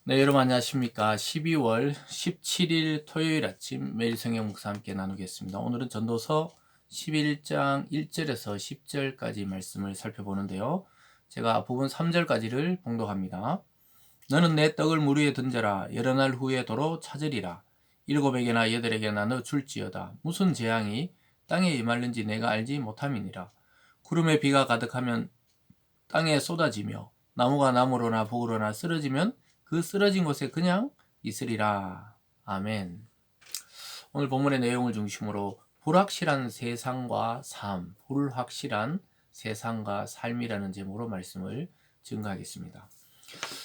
네, 여러분 안녕하십니까. 12월 17일 토요일 아침 매일 성경 묵상 함께 나누겠습니다. 오늘은 전도서 11장 1절에서 10절까지 말씀을 살펴보는데요. 제가 부분 3절까지를 봉독합니다. 너는 내 떡을 물 위에 던져라. 여러 날 후에 도로 찾으리라. 일곱에게나 여덟에게 나눠 줄지어다. 무슨 재앙이 땅에 임할는지 내가 알지 못함이니라. 구름에 비가 가득하면 땅에 쏟아지며 나무가 나무로나 볶으로나 쓰러지면 그 쓰러진 곳에 그냥 있으리라. 아멘. 오늘 본문의 내용을 중심으로 불확실한 세상과 삶, 불확실한 세상과 삶이라는 제목으로 말씀을 증거하겠습니다.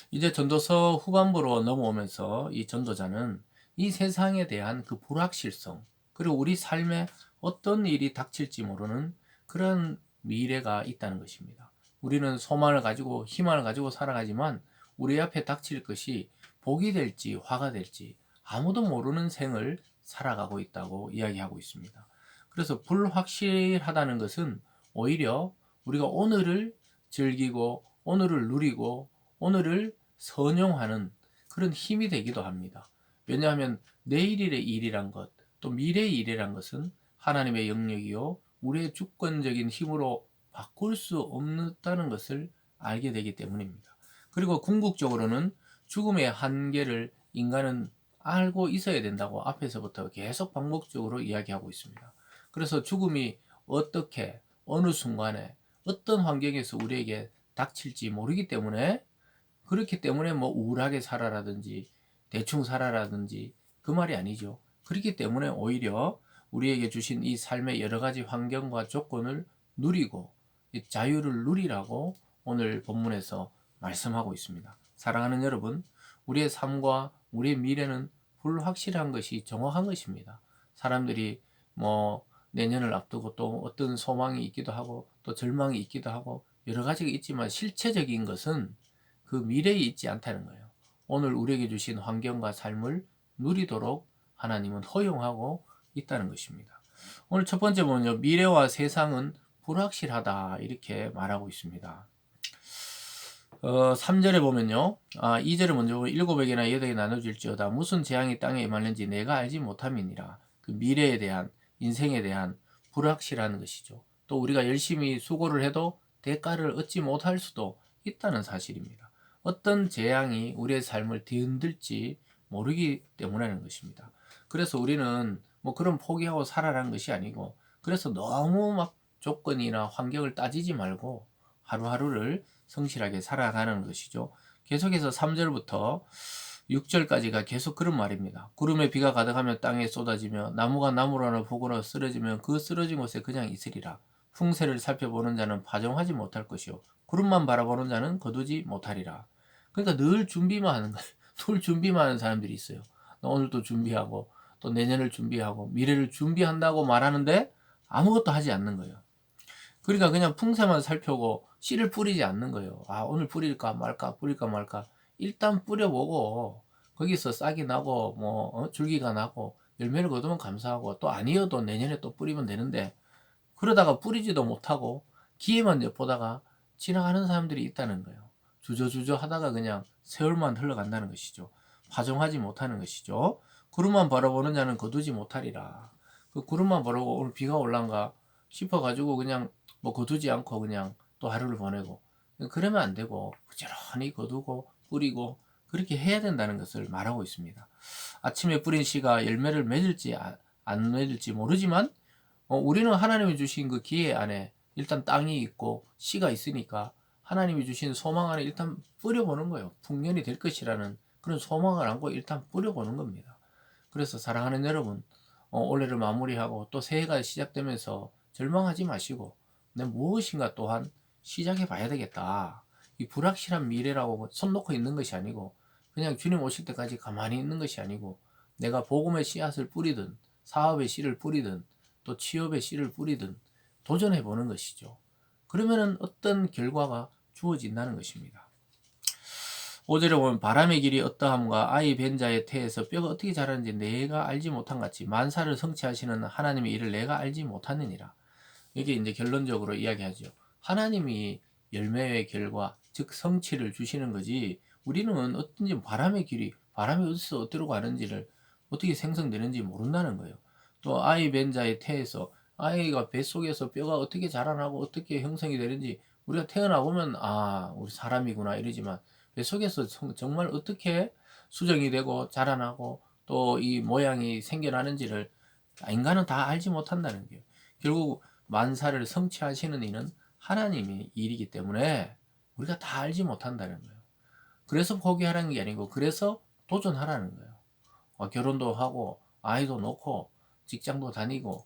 이제 전도서 후반부로 넘어오면서 이 전도자는 이 세상에 대한 그 불확실성, 그리고 우리 삶에 어떤 일이 닥칠지 모르는 그런 미래가 있다는 것입니다. 우리는 소망을 가지고 희망을 가지고 살아가지만 우리 앞에 닥칠 것이 복이 될지 화가 될지 아무도 모르는 생을 살아가고 있다고 이야기하고 있습니다. 그래서 불확실하다는 것은 오히려 우리가 오늘을 즐기고 오늘을 누리고 오늘을 선용하는 그런 힘이 되기도 합니다. 왜냐하면 내일의 일이란 것, 또 미래의 일이란 것은 하나님의 영역이요 우리의 주권적인 힘으로 바꿀 수 없다는 것을 알게 되기 때문입니다. 그리고 궁극적으로는 죽음의 한계를 인간은 알고 있어야 된다고 앞에서부터 계속 반복적으로 이야기하고 있습니다. 그래서 죽음이 어떻게 어느 순간에 어떤 환경에서 우리에게 닥칠지 모르기 때문에, 그렇기 때문에 뭐 우울하게 살아라든지 대충 살아라든지 그 말이 아니죠. 그렇기 때문에 오히려 우리에게 주신 이 삶의 여러 가지 환경과 조건을 누리고 이 자유를 누리라고 오늘 본문에서 말씀하고 있습니다. 사랑하는 여러분, 우리의 삶과 우리의 미래는 불확실한 것이 정확한 것입니다. 사람들이 뭐 내년을 앞두고 또 어떤 소망이 있기도 하고 또 절망이 있기도 하고 여러 가지가 있지만 실체적인 것은 그 미래에 있지 않다는 거예요. 오늘 우리에게 주신 환경과 삶을 누리도록 하나님은 허용하고 있다는 것입니다. 오늘 첫 번째 보면요. 미래와 세상은 불확실하다 이렇게 말하고 있습니다. 3절에 보면요. 2절에 먼저 보면 일곱에게나 여덟에게 나눠질지어다. 무슨 재앙이 땅에 임하는지 내가 알지 못함이니라. 그 미래에 대한 인생에 대한 불확실한 것이죠. 또 우리가 열심히 수고를 해도 대가를 얻지 못할 수도 있다는 사실입니다. 어떤 재앙이 우리의 삶을 뒤흔들지 모르기 때문이라는 것입니다. 그래서 우리는 뭐 그런 포기하고 살아라는 것이 아니고, 그래서 너무 막 조건이나 환경을 따지지 말고 하루하루를 성실하게 살아가는 것이죠. 계속해서 3절부터 6절까지가 계속 그런 말입니다. 구름에 비가 가득하면 땅에 쏟아지며 나무가 나무로나 볶으로 쓰러지면 그 쓰러진 곳에 그냥 있으리라. 풍세를 살펴보는 자는 파종하지 못할 것이요 구름만 바라보는 자는 거두지 못하리라. 그러니까 늘 준비만 하는 거예요. 늘 준비만 하는 사람들이 있어요. 오늘도 준비하고 또 내년을 준비하고 미래를 준비한다고 말하는데 아무것도 하지 않는 거예요. 그러니까 그냥 풍세만 살펴고 씨를 뿌리지 않는 거예요. 오늘 뿌릴까 말까 뿌릴까 말까. 일단 뿌려보고 거기서 싹이 나고 줄기가 나고 열매를 거두면 감사하고, 또 아니어도 내년에 또 뿌리면 되는데, 그러다가 뿌리지도 못하고 기회만 엿보다가 지나가는 사람들이 있다는 거예요. 주저주저 하다가 그냥 세월만 흘러간다는 것이죠. 파종하지 못하는 것이죠. 구름만 바라보는 자는 거두지 못하리라. 그 구름만 바라보고 오늘 비가 올란가 싶어가지고 그냥 뭐 거두지 않고 그냥 또 하루를 보내고, 그러면 안 되고 부지런히 거두고 뿌리고 그렇게 해야 된다는 것을 말하고 있습니다. 아침에 뿌린 씨가 열매를 맺을지 안 맺을지 모르지만 우리는 하나님이 주신 그 기회 안에 일단 땅이 있고 씨가 있으니까 하나님이 주신 소망 안에 일단 뿌려보는 거예요. 풍년이 될 것이라는 그런 소망을 안고 일단 뿌려보는 겁니다. 그래서 사랑하는 여러분, 올해를 마무리하고 또 새해가 시작되면서 절망하지 마시고 내 무엇인가 또한 시작해 봐야 되겠다. 이 불확실한 미래라고 손 놓고 있는 것이 아니고, 그냥 주님 오실 때까지 가만히 있는 것이 아니고, 내가 복음의 씨앗을 뿌리든 사업의 씨를 뿌리든 또 취업의 씨를 뿌리든 도전해 보는 것이죠. 그러면은 어떤 결과가 주어진다는 것입니다. 5절에 보면 바람의 길이 어떠함과 아이 벤 자의 태에서 뼈가 어떻게 자라는지 내가 알지 못한 같이 만사를 성취하시는 하나님의 일을 내가 알지 못하느니라. 이게 이제 결론적으로 이야기하죠. 하나님이 열매의 결과, 즉 성취를 주시는 거지 우리는 어떤지 바람의 길이, 바람이 어디서 어디로 가는지를 어떻게 생성되는지 모른다는 거예요. 또 아이 벤자의 태에서 아이가 뱃속에서 뼈가 어떻게 자라나고 어떻게 형성이 되는지 우리가 태어나 보면 아, 우리 사람이구나 이러지만 뱃속에서 정말 어떻게 수정이 되고 자라나고 또 이 모양이 생겨나는지를 인간은 다 알지 못한다는 거예요. 결국 만사를 성취하시는 이는 하나님의 일이기 때문에 우리가 다 알지 못한다는 거예요. 그래서 포기하라는 게 아니고 그래서 도전하라는 거예요. 결혼도 하고 아이도 놓고 직장도 다니고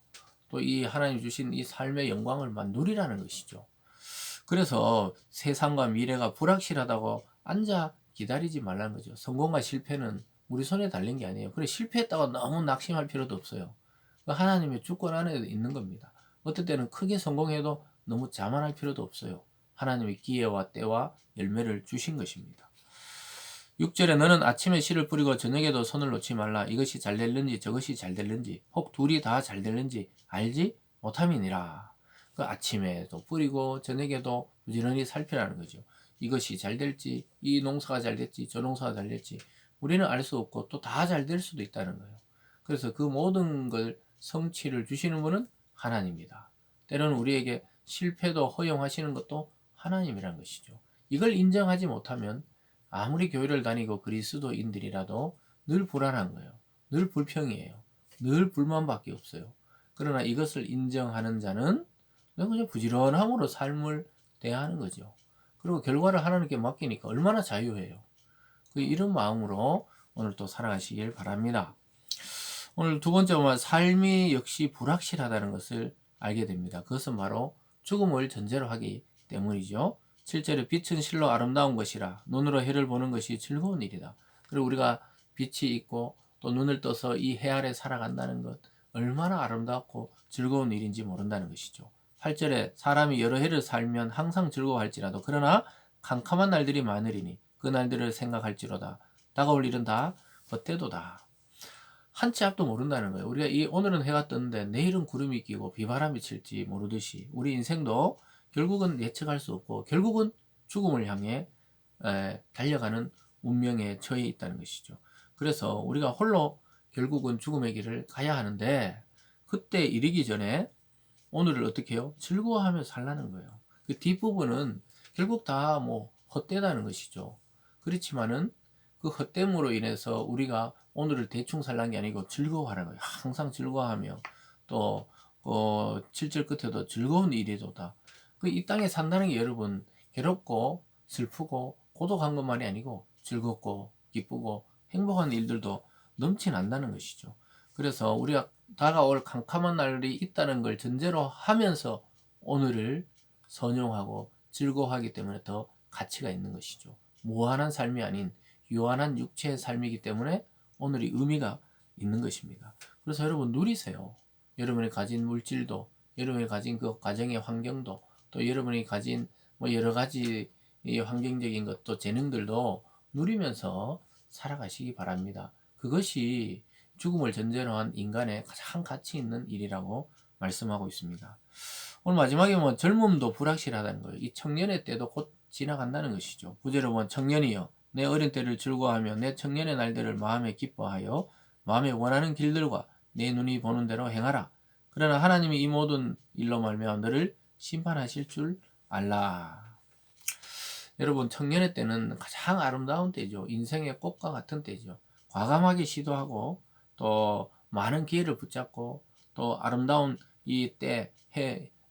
또 이 하나님 주신 이 삶의 영광을 누리라는 것이죠. 그래서 세상과 미래가 불확실하다고 앉아 기다리지 말라는 거죠. 성공과 실패는 우리 손에 달린 게 아니에요. 그래 실패했다고 너무 낙심할 필요도 없어요. 하나님의 주권 안에 있는 겁니다. 어떨 때는 크게 성공해도 너무 자만할 필요도 없어요. 하나님의 기회와 때와 열매를 주신 것입니다. 6절에 너는 아침에 씨를 뿌리고 저녁에도 손을 놓지 말라. 이것이 잘 될는지 저것이 잘 될는지 혹 둘이 다 잘 될는지 알지 못함이니라. 그 아침에도 뿌리고 저녁에도 부지런히 살피라는 거죠. 이것이 잘 될지 이 농사가 잘 될지 저 농사가 잘 될지 우리는 알 수 없고 또 다 잘 될 수도 있다는 거예요. 그래서 그 모든 걸 성취를 주시는 분은 하나님이다. 때로는 우리에게 실패도 허용하시는 것도 하나님이라는 것이죠. 이걸 인정하지 못하면 아무리 교회를 다니고 그리스도인들이라도 늘 불안한 거예요. 늘 불평이에요. 늘 불만밖에 없어요. 그러나 이것을 인정하는 자는 그냥 부지런함으로 삶을 대하는 거죠. 그리고 결과를 하나님께 맡기니까 얼마나 자유해요. 이런 마음으로 오늘 또 살아가시길 바랍니다. 오늘 두 번째 보면 삶이 역시 불확실하다는 것을 알게 됩니다. 그것은 바로 죽음을 전제로 하기 때문이죠. 7절에 빛은 실로 아름다운 것이라 눈으로 해를 보는 것이 즐거운 일이다. 그리고 우리가 빛이 있고 또 눈을 떠서 이 해 아래 살아간다는 것 얼마나 아름답고 즐거운 일인지 모른다는 것이죠. 8절에 사람이 여러 해를 살면 항상 즐거워할지라도 그러나 캄캄한 날들이 많으리니 그 날들을 생각할지로다. 다가올 일은 다 헛되도다. 한치 앞도 모른다는 거예요. 우리가 오늘은 해가 떴는데 내일은 구름이 끼고 비바람이 칠지 모르듯이 우리 인생도 결국은 예측할 수 없고 결국은 죽음을 향해 달려가는 운명에 처해 있다는 것이죠. 그래서 우리가 홀로 결국은 죽음의 길을 가야 하는데 그때 이르기 전에 오늘을 어떻게 해요? 즐거워하며 살라는 거예요. 그 뒷부분은 결국 다 헛되다는 것이죠. 그렇지만은 그 헛됨으로 인해서 우리가 오늘을 대충 살라는 게 아니고 즐거워하라는 거예요. 항상 즐거워하며 또 7절 끝에도 즐거운 일이도다. 이 땅에 산다는 게 여러분 괴롭고 슬프고 고독한 것만이 아니고 즐겁고 기쁘고 행복한 일들도 넘쳐난다는 것이죠. 그래서 우리가 다가올 캄캄한 날이 있다는 걸 전제로 하면서 오늘을 선용하고 즐거워하기 때문에 더 가치가 있는 것이죠. 무한한 삶이 아닌 유한한 육체의 삶이기 때문에 오늘이 의미가 있는 것입니다. 그래서 여러분 누리세요. 여러분이 가진 물질도, 여러분이 가진 그 가정의 환경도, 또 여러분이 가진 여러 가지 이 환경적인 것도 재능들도 누리면서 살아가시기 바랍니다. 그것이 죽음을 전제로 한 인간의 가장 가치 있는 일이라고 말씀하고 있습니다. 오늘 마지막에 젊음도 불확실하다는 거예요. 이 청년의 때도 곧 지나간다는 것이죠. 9절에 보면 청년이여 내 어린 때를 즐거워하며 내 청년의 날들을 마음에 기뻐하여 마음에 원하는 길들과 내 눈이 보는 대로 행하라. 그러나 하나님이 이 모든 일로 말미암아 너를 심판하실 줄 알라. 여러분 청년의 때는 가장 아름다운 때죠. 인생의 꽃과 같은 때죠. 과감하게 시도하고 또 많은 기회를 붙잡고 또 아름다운 이 때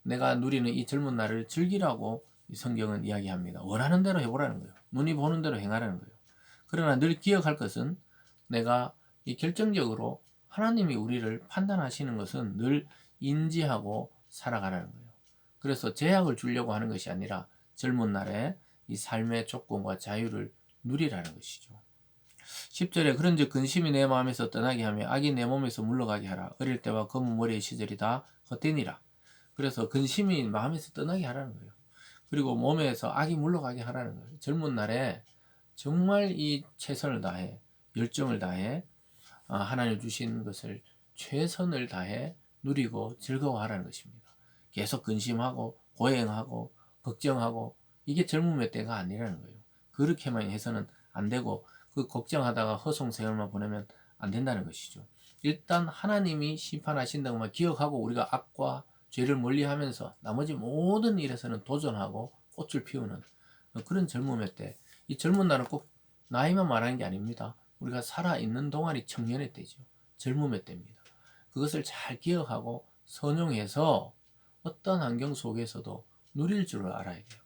내가 누리는 이 젊은 날을 즐기라고 이 성경은 이야기합니다. 원하는 대로 해보라는 거예요. 눈이 보는 대로 행하라는 거예요. 그러나 늘 기억할 것은 내가 이 결정적으로 하나님이 우리를 판단하시는 것은 늘 인지하고 살아가라는 거예요. 그래서 제약을 주려고 하는 것이 아니라 젊은 날에 이 삶의 조건과 자유를 누리라는 것이죠. 10절에 그런즉 근심이 내 마음에서 떠나게 하며 악이 내 몸에서 물러가게 하라. 어릴 때와 검은 머리의 시절이 다 헛되니라. 그래서 근심이 마음에서 떠나게 하라는 거예요. 그리고 몸에서 악이 물러가게 하라는 거예요. 젊은 날에 정말 이 최선을 다해 열정을 다해 하나님 주신 것을 최선을 다해 누리고 즐거워하라는 것입니다. 계속 근심하고 고행하고 걱정하고 이게 젊음의 때가 아니라는 거예요. 그렇게만 해서는 안 되고 그 걱정하다가 허송세월만 보내면 안 된다는 것이죠. 일단 하나님이 심판하신다고만 기억하고 우리가 악과 죄를 멀리하면서 나머지 모든 일에서는 도전하고 꽃을 피우는 그런 젊음의 때, 이 젊은 날은 꼭 나이만 말하는 게 아닙니다. 우리가 살아있는 동안이 청년의 때죠. 젊음의 때입니다. 그것을 잘 기억하고 선용해서 어떤 환경 속에서도 누릴 줄을 알아야 돼요.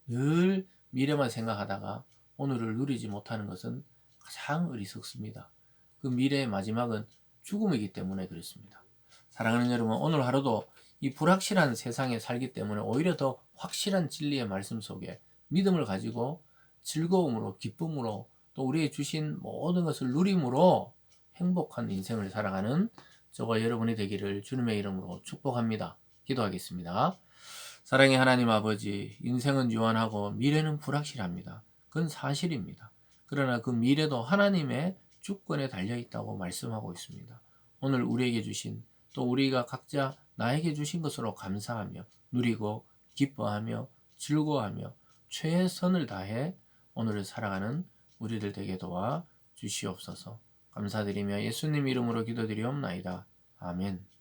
늘 미래만 생각하다가 오늘을 누리지 못하는 것은 가장 어리석습니다. 그 미래의 마지막은 죽음이기 때문에 그렇습니다. 사랑하는 여러분, 오늘 하루도 이 불확실한 세상에 살기 때문에 오히려 더 확실한 진리의 말씀 속에 믿음을 가지고 즐거움으로, 기쁨으로 또 우리에게 주신 모든 것을 누림으로 행복한 인생을 살아가는 저와 여러분이 되기를 주님의 이름으로 축복합니다. 기도하겠습니다. 사랑의 하나님 아버지, 인생은 유한하고 미래는 불확실합니다. 그건 사실입니다. 그러나 그 미래도 하나님의 주권에 달려 있다고 말씀하고 있습니다. 오늘 우리에게 주신 또 우리가 각자 나에게 주신 것으로 감사하며 누리고 기뻐하며 즐거워하며 최선을 다해 오늘을 살아가는 우리들 되게 도와 주시옵소서. 감사드리며 예수님 이름으로 기도드리옵나이다. 아멘.